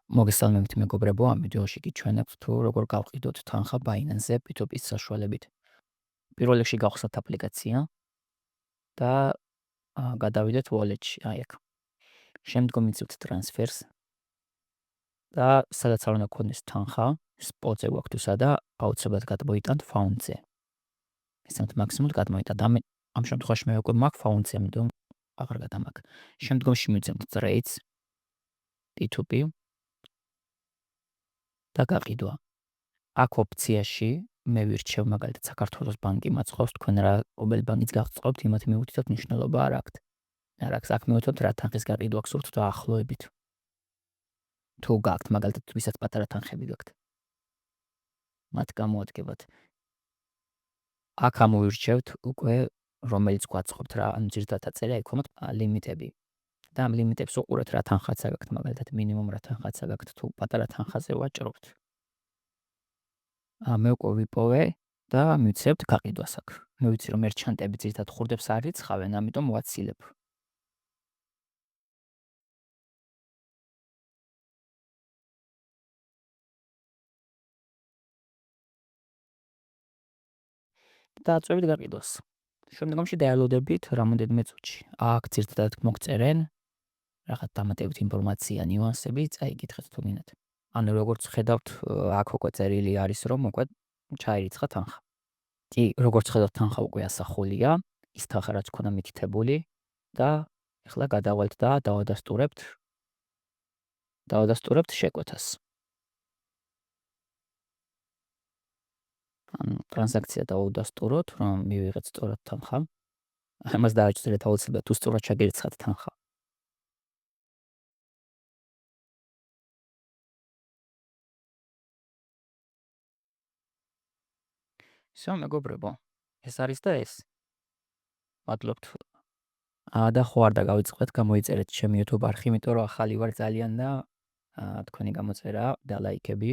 მოგესალმებით მეგობრებო, ამ ვიდეოში გიჩვენებთ თუ როგორ გავყიდოთ თანხა Binance-ზე P2P-ის საშუალებით. პირველ რიგში გავხსნათ აპლიკაცია და გადავიდეთ wallet-ში, აი აქ. შემდგომ მიწვევთ transfers და სადაც არ უნდა გქონდეს თანხა, spot-ზე გვაქვს თუ სადა, აუცილებლად გადმოიტანთ found-ზე. ესამთ მაქსიმუმად გადმოიტანთ. ამ შემთხვევაში მე უკვე მაქვს found-ზე, ამიტომ აღარ გადამაგ. შემდგომში მივცემთ trades P2P და გაყიდვა. აქ ოფციაში მე ვირჩევ მაგალითად საქართველოს ბანკი მაწყობს, თქვენ რომელი ბანკიც გახსოვთ, იმათ მივუთითოთ მნიშვნელობა არ აქვს. არ აქვს, აქ მივუთითოთ რა თანხის გაყიდვა გსურთ დაახლოებით. თუ გაქვთ მაგალითად ვისაც პატარა თანხები გაქვთ. მათ გამოადგებათ. აქ ამოვირჩევთ უკვე რომელიც გვაწყობთ რა, ანუ ძირითადად აწერია იქ ხომ ლიმიტები. და ამ ლიმიტებს უყურეთ რა თანხაცა გაქვთ, მაგალითად მინიმუმ რა თანხაცა გაქვთ, თუ პატარა თანხაზე ვაჭრობთ. მე უკვე ვიპოვე და მივცემთ გაყიდვას აქ. მე ვიცი რომ მერჩანტები ძირითადად ხურდებს არ ირიცხავენ, ამიტომ ვაცილებ. და აწვევით გაყიდვას. შემდგომში დაელოდებით რამოდენიმე წუთში. აქ ძირითადად მოგწერენ რაღაც დამატებით ინფორმაცია, ნიუანსები, წაიგითხეთ თუ გინდათ. ანუ როგორც ხედავთ, აქ უკვე წერილი არის რომ უკვე ჩაირიცხა თანხა. კი, როგორც ხედავთ თანხა უკვე ასახულია, ის თანხა რაც ქონდა მითითებული და ეხლა გადავალთ და დავადასტურებთ შეკვეთას. ანუ ტრანზაქცია დავადასტუროთ, რომ მივიღეთ სწორად თანხა. ამას დააჭერეთ აუცილებლად თუ სწორად ჩაგერიცხათ თანხა. ისო მეგობრებო, ეს არის და ეს. მადლობთ. და ხო არ დაგავიწყდეთ, გამოიწერეთ ჩემი YouTube არხი, იმიტომ რომ ახალი ვარ ძალიან და თქვენი გამოწერა და ლაიქები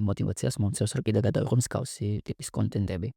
მოტივაციას მომცემს, რომ კიდე გადავიღო მსგავსი ტიპის კონტენტები.